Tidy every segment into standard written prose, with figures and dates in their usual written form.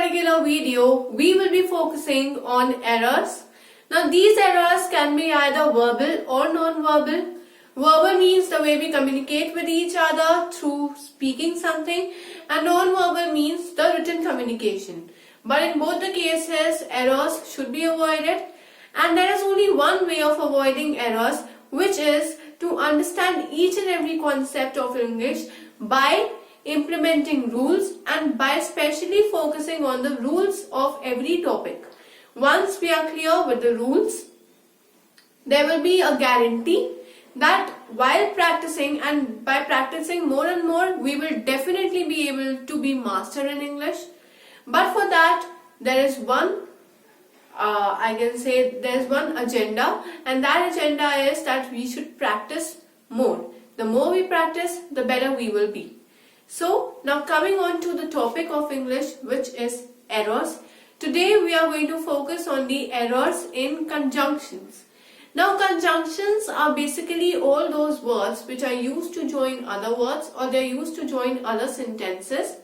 particular video, we will be focusing on errors. Now these errors can be either verbal or non-verbal. Verbal means the way we communicate with each other through speaking something, and non-verbal means the written communication. But in both the cases, errors should be avoided, and there is only one way of avoiding errors, which is to understand each and every concept of English by implementing rules and by specially focusing on the rules of every topic. Once we are clear with the rules, there will be a guarantee that while practicing and by practicing more and more, we will definitely be able to be master in English. But for that, there is one there's one agenda, and that agenda is that we should practice more. The more we practice, the better we will be. So now coming on to the topic of English, which is errors. Today we are going to focus on the errors in conjunctions. Now conjunctions are basically all those words which are used to join other words, or they are used to join other sentences.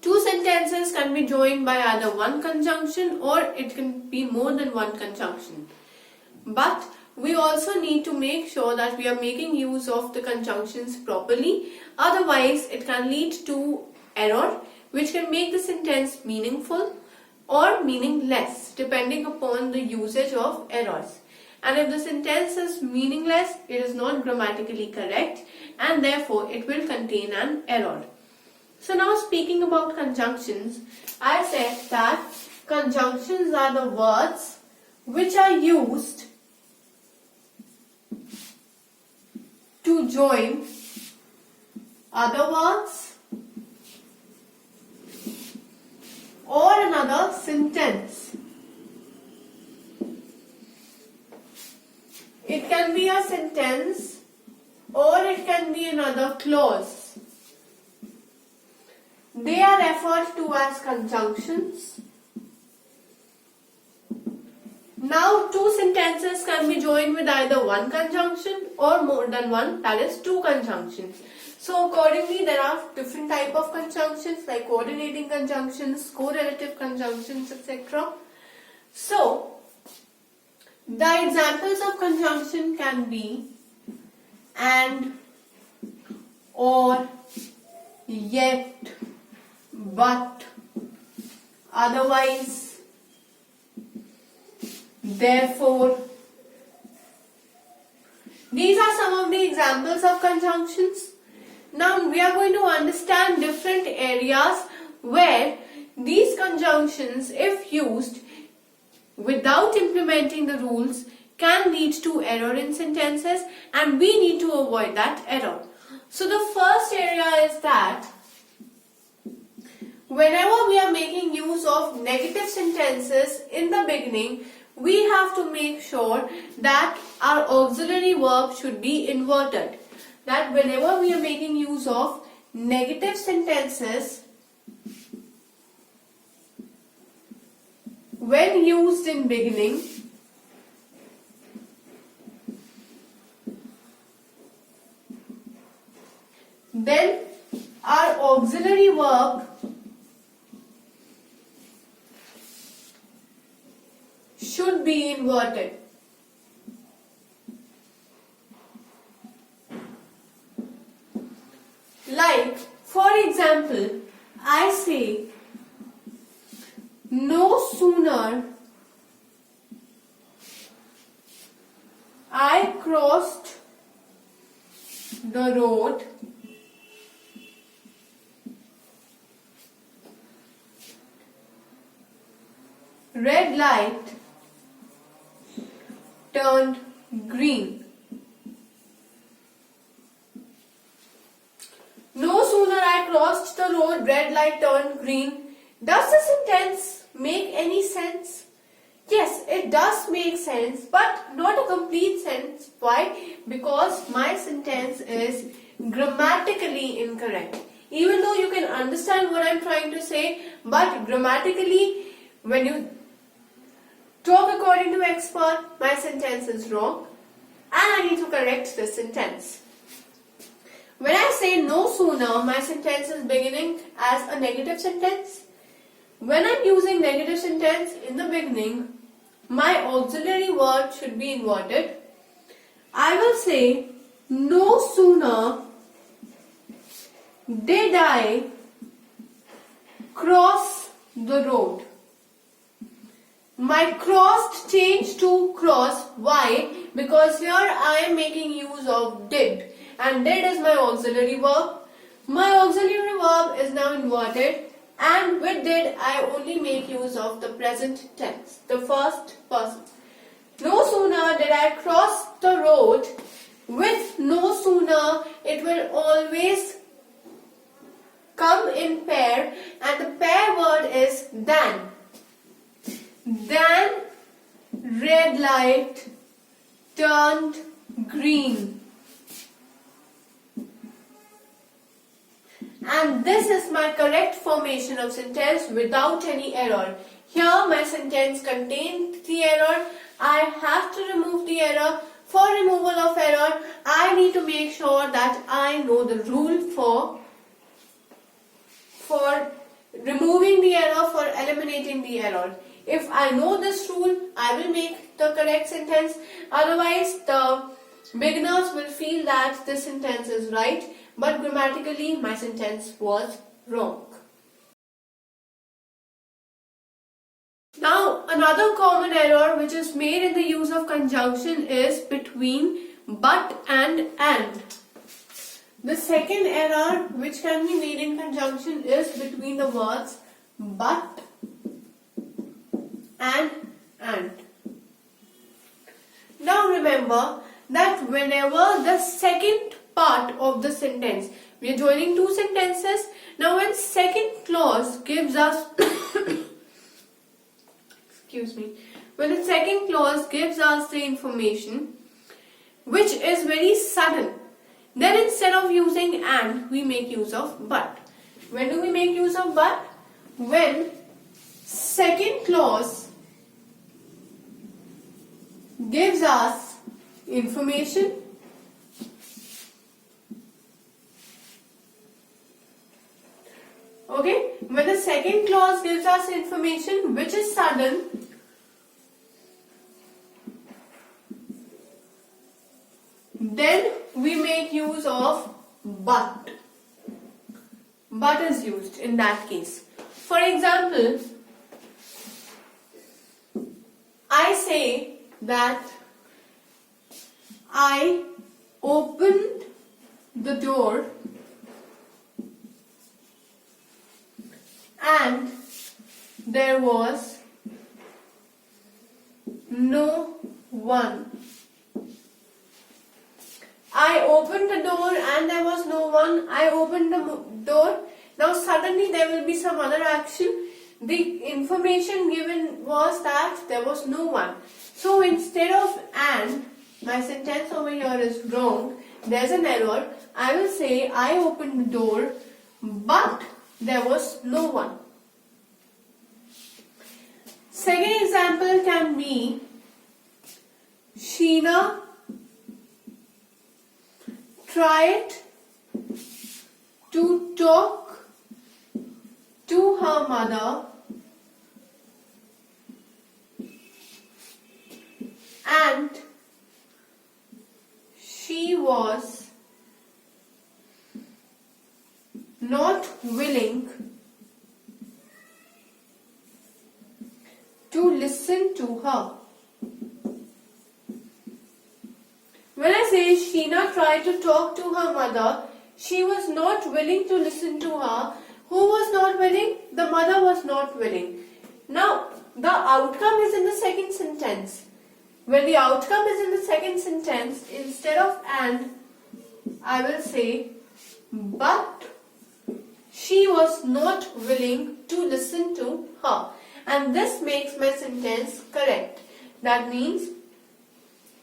Two sentences can be joined by either one conjunction, or it can be more than one conjunction. But we also need to make sure that we are making use of the conjunctions properly. Otherwise, it can lead to error, which can make the sentence meaningful or meaningless, depending upon the usage of errors. And if the sentence is meaningless, it is not grammatically correct, and therefore it will contain an error. So now speaking about conjunctions, I said that conjunctions are the words which are used to join other words or another sentence. It can be a sentence or it can be another clause. They are referred to as conjunctions. Now, two sentences can be joined with either one conjunction or more than one, that is two conjunctions. So, accordingly, there are different type of conjunctions like coordinating conjunctions, correlative conjunctions, etc. So, the examples of conjunction can be and, or, yet, but, otherwise, therefore. These are some of the examples of conjunctions. Now we are going to understand different areas where these conjunctions, if used without implementing the rules, can lead to error in sentences, and we need to avoid that error. So the first area is that whenever we are making use of negative sentences in the beginning, we have to make sure that our auxiliary verb should be inverted. That whenever we are making use of negative sentences, when used in beginning, then our auxiliary verb should be inverted. Like, for example, I say, no sooner I crossed the road, red light turned green. No sooner I crossed the road, red light turned green. Does the sentence make any sense? Yes, it does make sense, but not a complete sense. Why? Because my sentence is grammatically incorrect. Even though you can understand what I'm trying to say, but grammatically, when you talk according to expert, my sentence is wrong, and I need to correct this sentence. When I say no sooner, my sentence is beginning as a negative sentence. when I'm using negative sentence in the beginning, my auxiliary word should be inverted. I will say, no sooner did I cross the road. My crossed changed to cross. Why? Because here I am making use of did, and did is my auxiliary verb. My auxiliary verb is now inverted, and with did I only make use of the present tense, the first person. No sooner did I cross the road. With no sooner, it will always come in pair, and the pair word is than. Then red light turned green. And this is my correct formation of sentence without any error. Here my sentence contains the error. I have to remove the error. For removal of error, I need to make sure that I know the rule for removing the error, for eliminating the error. If I know this rule, I will make the correct sentence. Otherwise, the beginners will feel that this sentence is right, but grammatically my sentence was wrong. Now, another common error which is made in the use of conjunction is between but and. The second error which can be made in conjunction is between the words but and. Now remember that whenever the second part of the sentence, we are joining two sentences. Now when second clause gives us when the second clause gives us the information which is very sudden, then instead of using and, we make use of but. When do we make use of but? When second clause gives us information when the second clause gives us information which is sudden, then we make use of but. But is used in that case. For example, I say that I opened the door and there was no one. I opened the door and there was no one. I opened the door. Now suddenly there will be some other action. The information given was that there was no one. So instead of and, my sentence over here is wrong. There's an error. I will say I opened the door but there was no one. Second example can be Sheena tried to talk to her mother and she was not willing to listen to her. When I say Sheena tried to talk to her mother, she was not willing to listen to her. Who was not willing? The mother was not willing. Now, the outcome is in the second sentence. When the outcome is in the second sentence, instead of and, I will say, but she was not willing to listen to her. And this makes my sentence correct. That means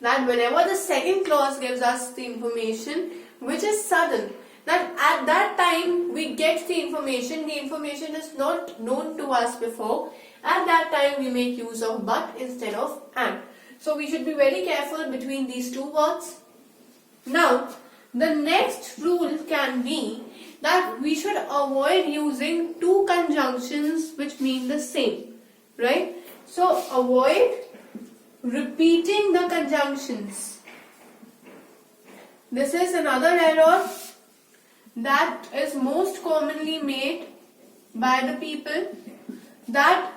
that whenever the second clause gives us the information which is sudden, that at that time we get the information is not known to us before, at that time we make use of but instead of and. So we should be very careful between these two words. Now, the next rule can be that we should avoid using two conjunctions which mean the same, right? So avoid repeating the conjunctions. This is another error that is most commonly made by the people, that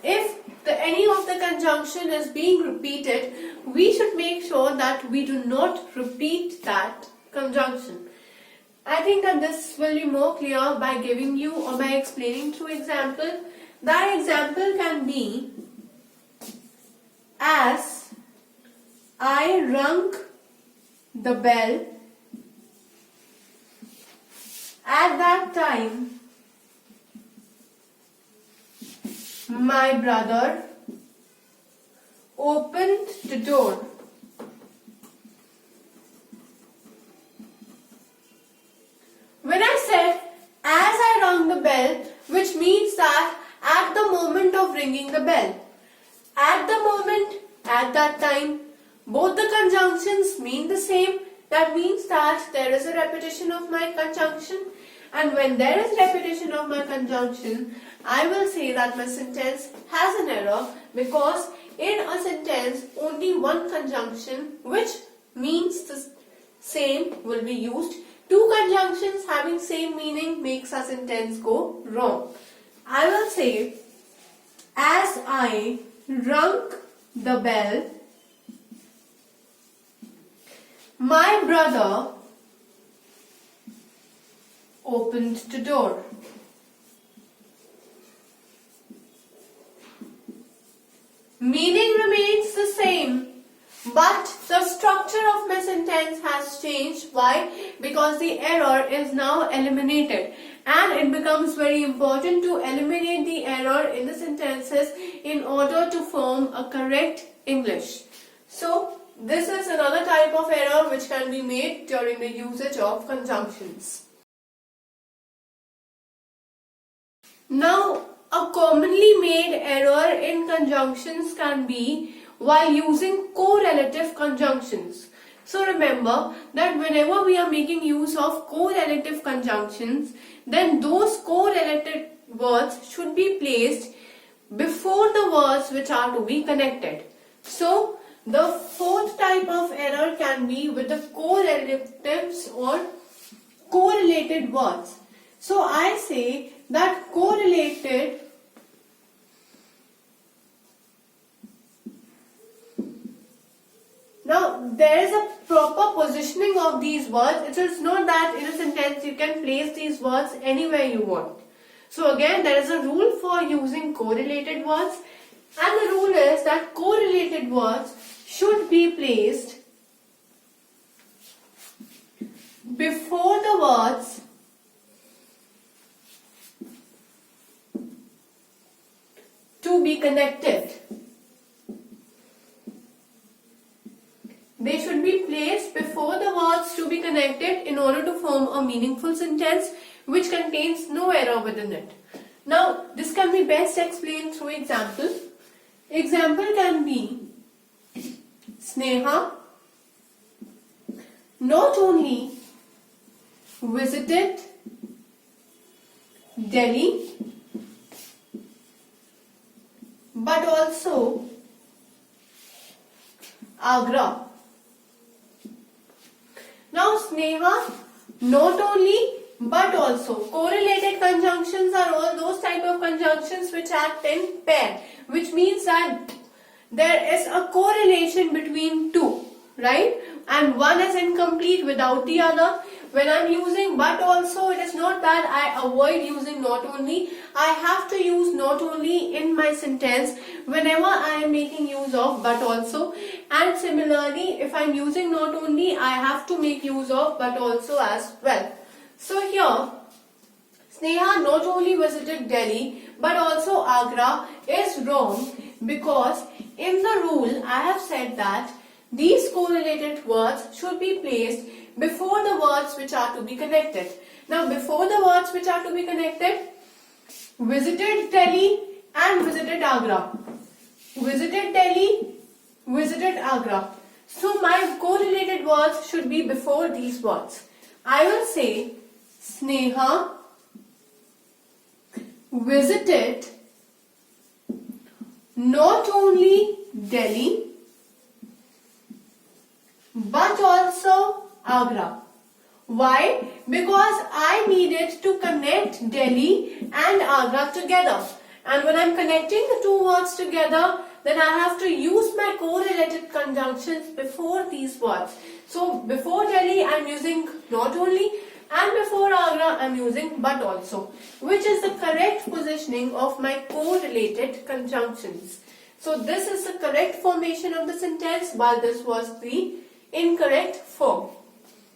if any of the conjunction is being repeated, we should make sure that we do not repeat that conjunction. I think that this will be more clear by giving you or by explaining through example. That example can be, as I rung the bell, at that time my brother opened the door. When I said as I rung the bell, which means that at the moment of ringing the bell, at the moment, at that time, both the conjunctions mean the same. That means that there is a repetition of my conjunction, and when there is repetition of my conjunction, I will say that my sentence has an error, because in a sentence only one conjunction which means the same will be used. Two conjunctions having same meaning makes a sentence go wrong. I will say, as I rung the bell, my brother opened the door. Meaning remains the same, but the structure of my sentence has changed. Why? Because the error is now eliminated, and it becomes very important to eliminate the error in the sentences in order to form a correct English. So, this is another type of error which can be made during the usage of conjunctions. Now, a commonly made error in conjunctions can be while using correlative conjunctions. So remember that whenever we are making use of correlative conjunctions, then those correlated words should be placed before the words which are to be connected. So the fourth type of error can be with the correlatives or correlated words. So I say that correlated Now, there is a proper positioning of these words. It is not that in a sentence you can place these words anywhere you want. So again, there is a rule for using correlated words, and the rule is that correlated words should be placed before the words to be connected. They should be placed before the words to be connected in order to form a meaningful sentence which contains no error within it. Now, this can be best explained through example. Example can be, Sneha not only visited Delhi but also Agra. Now, Sneha not only but also. Correlated conjunctions are all those type of conjunctions which act in pair, which means that there is a correlation between two, right? And one is incomplete without the other. When I am using but also, it is not that I avoid using not only. I have to use not only in my sentence whenever I am making use of but also. And similarly, if I am using not only, I have to make use of but also as well. So here, Sneha not only visited Delhi but also Agra is wrong, because in the rule I have said that these correlated words should be placed before the words which are to be connected. Now, before the words which are to be connected, visited Delhi and visited Agra. Visited Delhi, visited Agra. So my correlated words should be before these words. I will say, Sneha visited not only Delhi but also Agra. Why? Because I needed to connect Delhi and Agra together. And when I'm connecting the two words together, then I have to use my correlated conjunctions before these words. So before Delhi, I'm using not only, and before Agra, I'm using but also, which is the correct positioning of my correlated conjunctions. So this is the correct formation of the sentence, while this was the incorrect form.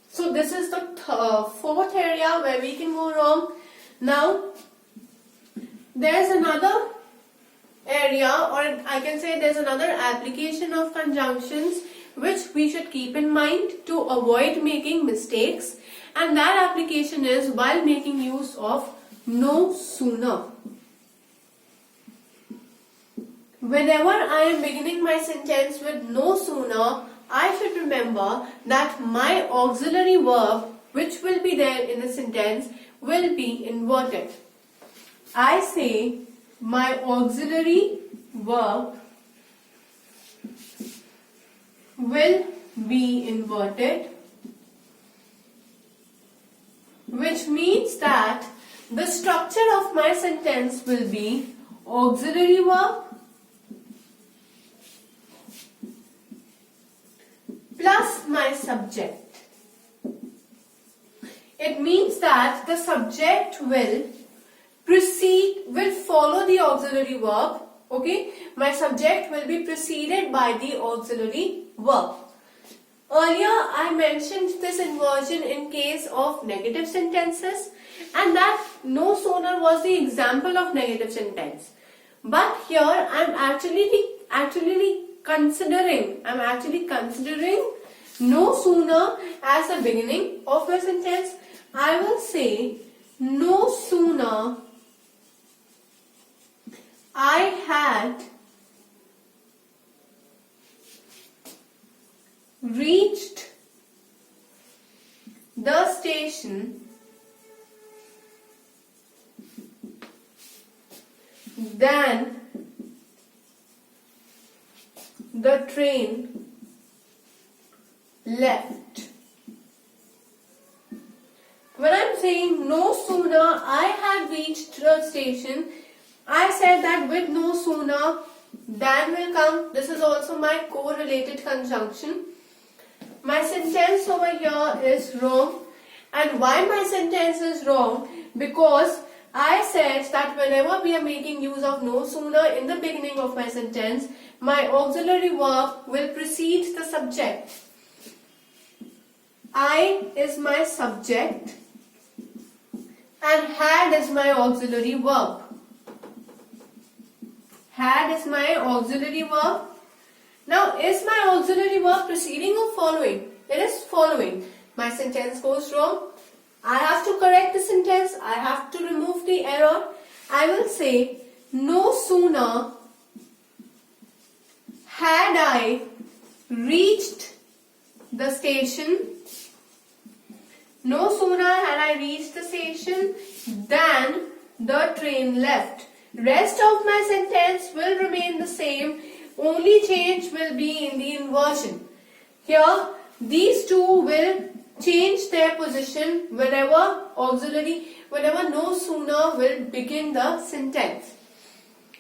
So this is the fourth area where we can go wrong. Now, there's another area, or I can say there's another application of conjunctions which we should keep in mind to avoid making mistakes, and that application is while making use of no sooner. Whenever I am beginning my sentence with no sooner, I should remember that my auxiliary verb which will be there in the sentence will be inverted. I say my auxiliary verb will be inverted, which means that the structure of my sentence will be auxiliary verb plus my subject. It means that the subject will follow the auxiliary verb. Okay, my subject will be preceded by the auxiliary verb. Earlier I mentioned this inversion in case of negative sentences, and that no sooner was the example of negative sentence. But here I'm actually considering no sooner as the beginning of the sentence. I will say no sooner I had reached the station than the train left. When I'm saying no sooner I had reached the station, I said that with no sooner than will come. This is also my correlated conjunction. My sentence over here is wrong. And why my sentence is wrong? Because I said that whenever we are making use of no sooner in the beginning of my sentence, my auxiliary verb will precede the subject. I is my subject and had is my auxiliary verb. Had is my auxiliary verb. Now, is my auxiliary verb preceding or following? It is following. My sentence goes wrong. I have to correct the sentence. I have to remove the error. I will say, no sooner had I reached the station, no sooner had I reached the station than the train left. Rest of my sentence will remain the same. Only change will be in the inversion. Here, these two will change their position whenever no sooner will begin the sentence.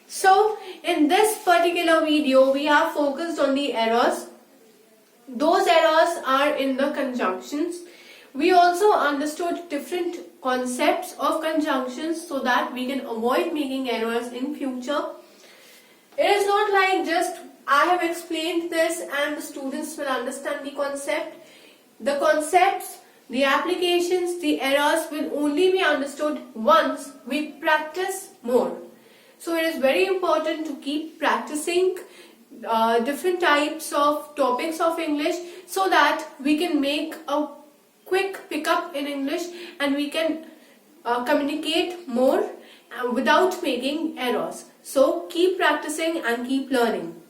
So, in this particular video, we have focused on the errors. Those errors are in the conjunctions. We also understood different concepts of conjunctions so that we can avoid making errors in future. It is not like just I have explained this and the students will understand the concept. The concepts, the applications, the errors will only be understood once we practice more. So it is very important to keep practicing different types of topics of English so that we can make a quick pickup in English and we can communicate more without making errors. So keep practicing and keep learning.